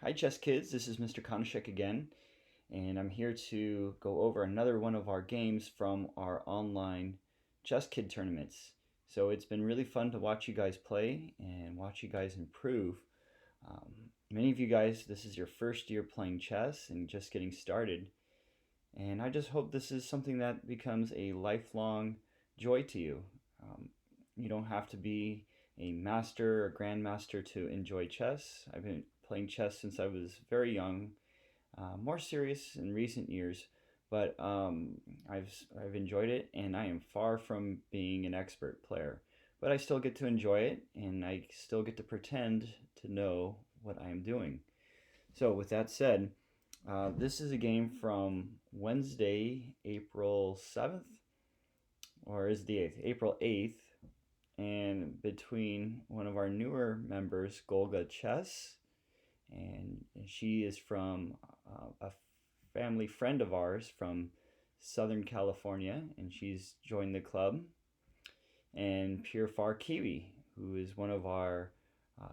Hi chess kids, this is Mr. Konishek again, and I'm here to go over another one of our games from our online chess kid tournaments. So it's been really fun to watch you guys play and watch you guys improve. Many of you guys, this is your first year playing chess and just getting started, and I just hope this is something that becomes a lifelong joy to you. You don't have to be a master or grandmaster to enjoy chess. I've been playing chess since I was very young, more serious in recent years, but I've enjoyed it, and I am far from being an expert player. But I still get to enjoy it, and I still get to pretend to know what I am doing. So, with that said, this is a game from Wednesday, April 7th, or is the 8th? April 8th, and between one of our newer members, Golgachess, and she is from a family friend of ours from Southern California, and she's joined the club, and PureFarKiwi, who is one of our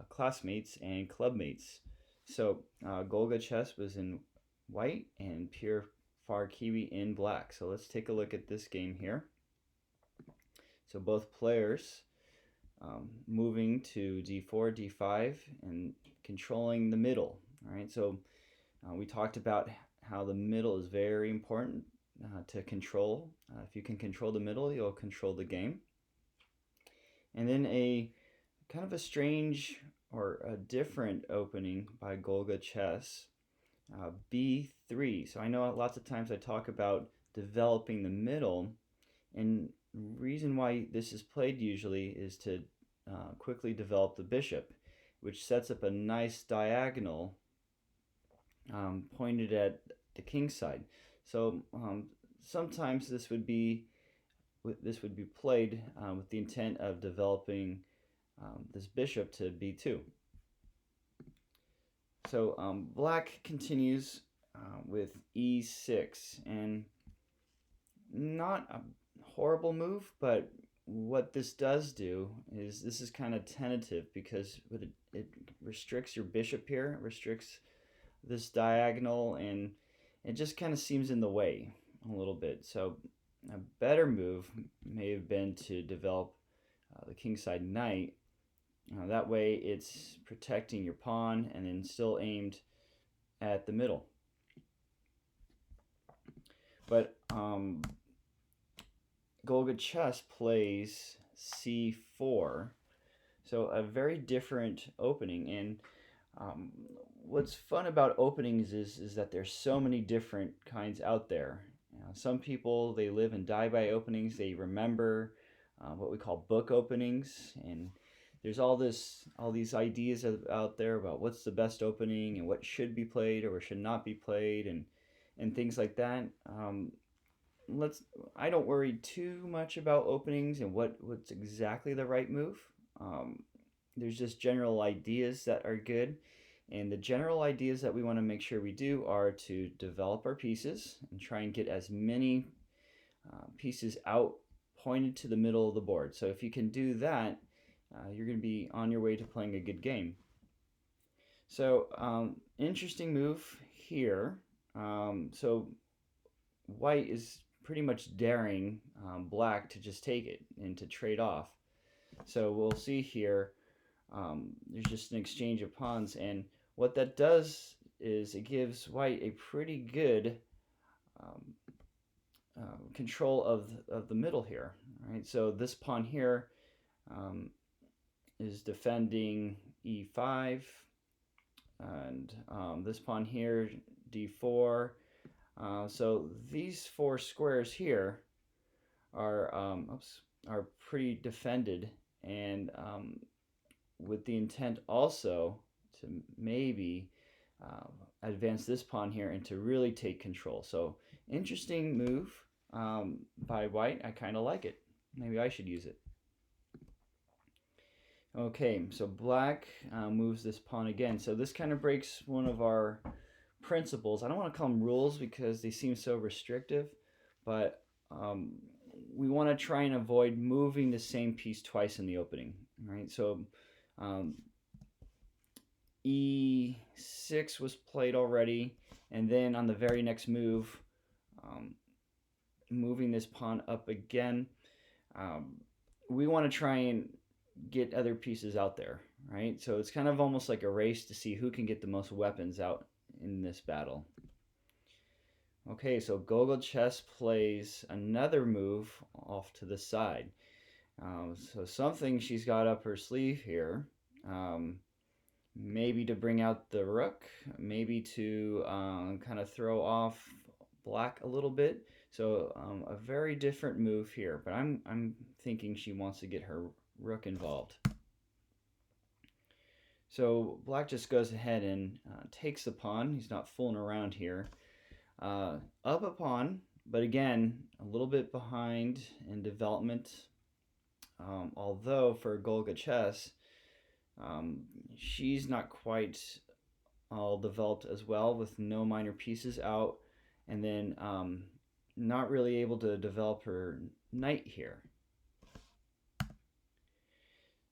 classmates and clubmates. So Golgachess was in white and PureFarKiwi in black. So let's take a look at this game here. So both players moving to d4, d5, and controlling the middle. All right, so we talked about how the middle is very important to control. If you can control the middle, you'll control the game. And then a kind of a strange or a different opening by Golgachess, b3. So I know lots of times I talk about developing the middle, and the reason why this is played usually is to quickly develop the bishop, which sets up a nice diagonal pointed at the king side. So sometimes this would be played with the intent of developing this bishop to b2. So black continues with e6, and not a horrible move, but what this does do is this is kind of tentative because it restricts your bishop here, it restricts this diagonal, and it just kind of seems in the way a little bit. So a better move may have been to develop the kingside knight. That way it's protecting your pawn and then still aimed at the middle. But Golgachess plays c4, so a very different opening. And what's fun about openings is that there's so many different kinds out there. Some people, they live and die by openings. They remember what we call book openings, and there's all these ideas out there about what's the best opening and what should be played or should not be played, and things like that. I don't worry too much about openings and what's exactly the right move. There's just general ideas that are good, and the general ideas that we want to make sure we do are to develop our pieces and try and get as many pieces out pointed to the middle of the board. So if you can do that, you're going to be on your way to playing a good game. So interesting move here. So white is pretty much daring black to just take it and to trade off. So we'll see here, there's just an exchange of pawns, and what that does is it gives white a pretty good control of the middle here. Right? So this pawn here is defending e5, and this pawn here, d4. So these four squares here are pretty defended, and with the intent also to maybe advance this pawn here and to really take control. So interesting move by white. I kind of like it. Maybe I should use it. Okay, so black moves this pawn again. So this kind of breaks one of our principles. I don't want to call them rules because they seem so restrictive, but we want to try and avoid moving the same piece twice in the opening, right? So e6 was played already, and then on the very next move, moving this pawn up again. We want to try and get other pieces out there, right? So it's kind of almost like a race to see who can get the most weapons out in this battle. Okay, so Golgachess plays another move off to the side. So something she's got up her sleeve here. Maybe to bring out the rook, maybe to kind of throw off black a little bit. So a very different move here, but I'm thinking she wants to get her rook involved. So black just goes ahead and takes the pawn. He's not fooling around here. Up a pawn, but again, a little bit behind in development. Although for Golgachess, she's not quite all developed as well, with no minor pieces out, and then not really able to develop her knight here.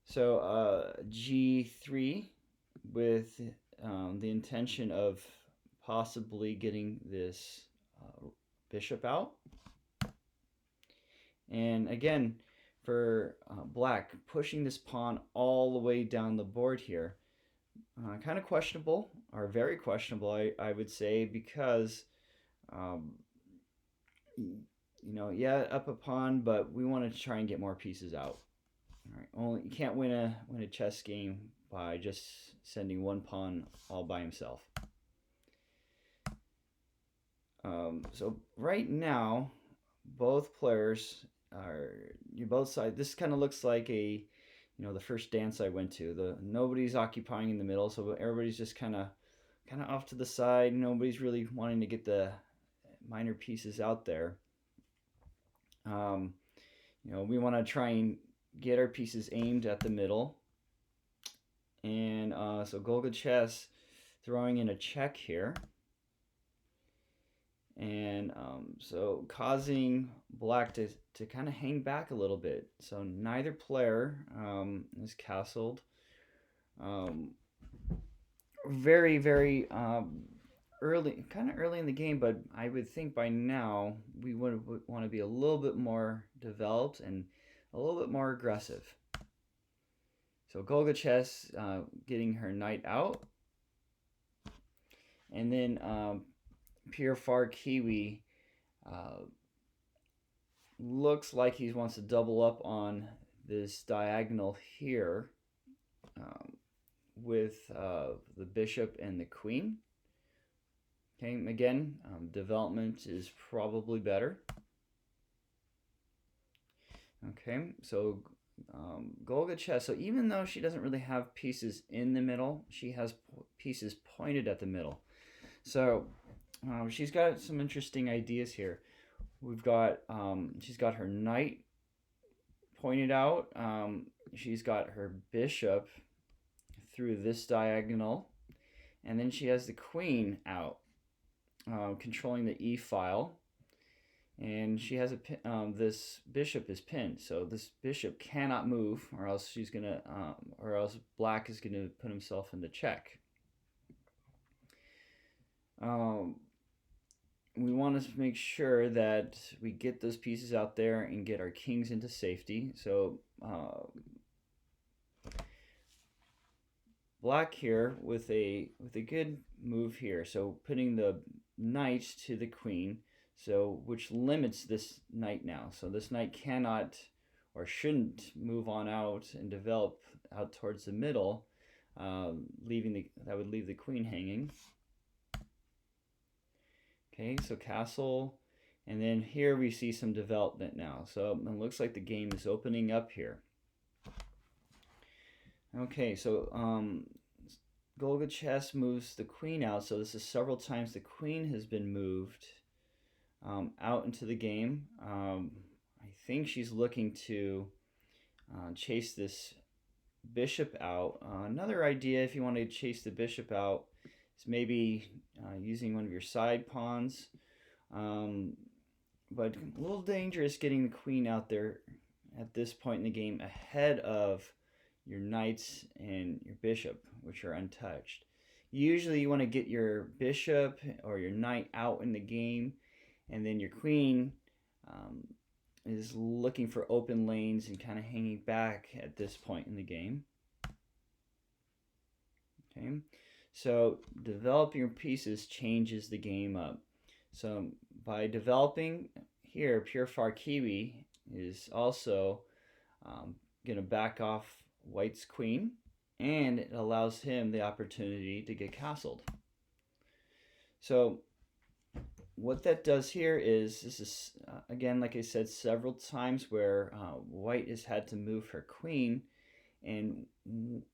So g3 with the intention of possibly getting this bishop out. And again, for black, pushing this pawn all the way down the board here, kind of questionable, or very questionable, I would say, because you know, yeah, up a pawn, but we want to try and get more pieces out. All right, only you can't win a chess game by just sending one pawn all by himself. So right now, both players are both sides. This kind of looks like a, the first dance I went to. Nobody's occupying in the middle, so everybody's just kind of off to the side. Nobody's really wanting to get the minor pieces out there. We want to try and get our pieces aimed at the middle. And so Golgachess throwing in a check here. And so causing black to kind of hang back a little bit. So neither player is castled. Very, very early, kind of early in the game, but I would think by now we would want to be a little bit more developed and a little bit more aggressive. So Golgachess getting her knight out. And then PureFarKiwi looks like he wants to double up on this diagonal here with the bishop and the queen. Okay, again, development is probably better. Okay, so Golgachess, so even though she doesn't really have pieces in the middle, she has pieces pointed at the middle. So she's got some interesting ideas here. We've got, she's got her knight pointed out. She's got her bishop through this diagonal. And then she has the queen out, controlling the E file. And she has this bishop is pinned. So this bishop cannot move, or else she's gonna, or else black is gonna put himself into check. We want to make sure that we get those pieces out there and get our kings into safety. So black here with a good move here. So putting the knight to the queen, so which limits this knight now. So this knight cannot or shouldn't move on out and develop out towards the middle, that would leave the queen hanging. Okay, so castle, and then here we see some development now. So it looks like the game is opening up here. Okay, so Golgachess moves the queen out. So this is several times the queen has been moved out into the game. I think she's looking to chase this bishop out. Another idea, if you want to chase the bishop out, is maybe using one of your side pawns, but a little dangerous getting the queen out there at this point in the game ahead of your knights and your bishop, which are untouched. Usually you want to get your bishop or your knight out in the game, and then your queen is looking for open lanes and kind of hanging back at this point in the game. Okay, so developing your pieces changes the game up. So by developing here, PureFarKiwi is also going to back off white's queen, and it allows him the opportunity to get castled. So what that does here is, this is again, like I said several times, where white has had to move her queen, and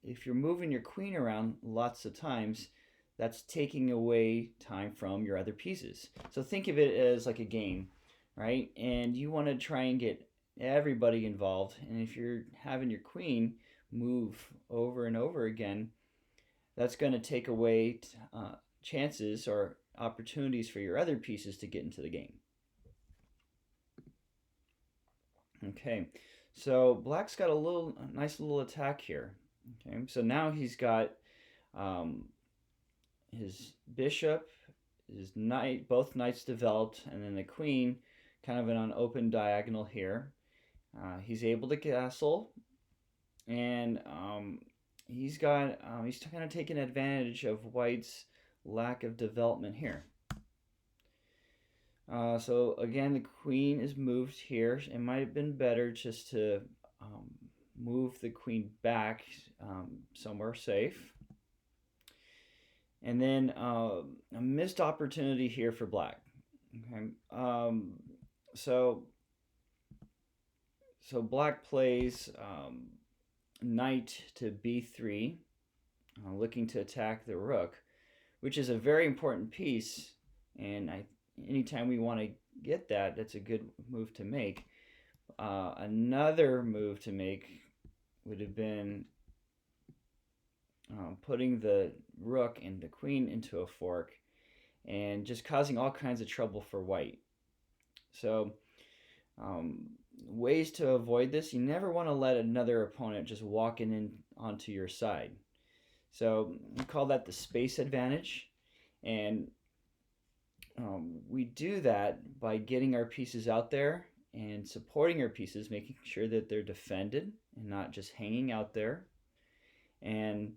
if you're moving your queen around lots of times, that's taking away time from your other pieces. So think of it as like a game, right? And you want to try and get everybody involved, and if you're having your queen move over and over again, that's going to take away chances or opportunities for your other pieces to get into the game. Okay, so black's got a nice little attack here. Okay, so now he's got his bishop, his knight, both knights developed, and then the queen kind of in an open diagonal here. He's able to castle, and he's kind of taking advantage of white's lack of development here. So again, the queen is moved here. It might have been better just to move the queen back somewhere safe. And then a missed opportunity here for black. Okay, so black plays knight to b3, looking to attack the rook, which is a very important piece, and anytime we want to get that, that's a good move to make. Another move to make would have been putting the rook and the queen into a fork and just causing all kinds of trouble for white. So ways to avoid this: you never want to let another opponent just walk in onto your side. So we call that the space advantage, and we do that by getting our pieces out there and supporting our pieces, making sure that they're defended and not just hanging out there. And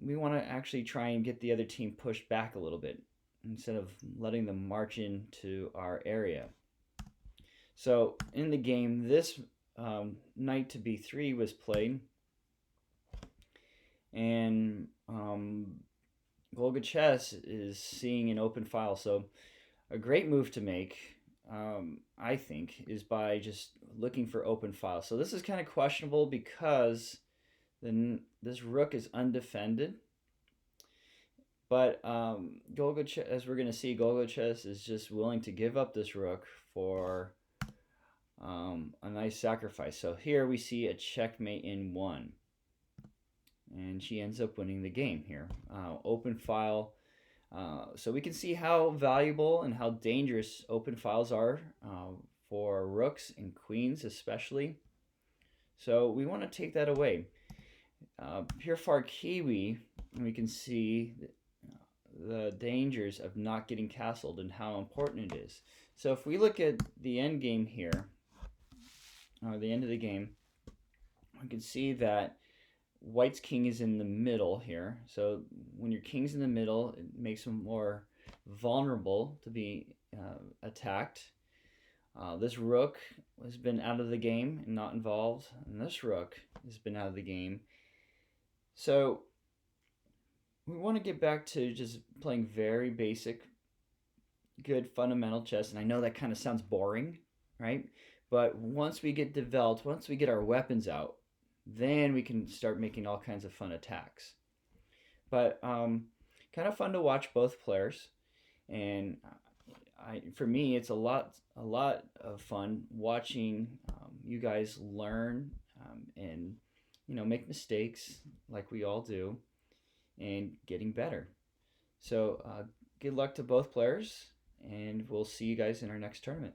we want to actually try and get the other team pushed back a little bit instead of letting them march into our area. So in the game, this knight to b3 was played, and Golgachess is seeing an open file. So a great move to make, I think, is by just looking for open files. So this is kind of questionable because this rook is undefended. But Golgachess, as we're going to see, Golgachess is just willing to give up this rook for a nice sacrifice. So here we see a checkmate in 1. And she ends up winning the game here. Open file. So we can see how valuable and how dangerous open files are for rooks and queens especially. So we want to take that away. PureFarKiwi, we can see the dangers of not getting castled and how important it is. So if we look at the end game here, or the end of the game, we can see that white's king is in the middle here. So when your king's in the middle, it makes him more vulnerable to be attacked. This rook has been out of the game and not involved, and this rook has been out of the game. So we want to get back to just playing very basic, good fundamental chess. And I know that kind of sounds boring, right? But once we get developed, once we get our weapons out, then we can start making all kinds of fun attacks. But kind of fun to watch both players, and for me, it's a lot of fun watching you guys learn and make mistakes like we all do, and getting better. So good luck to both players, and we'll see you guys in our next tournament.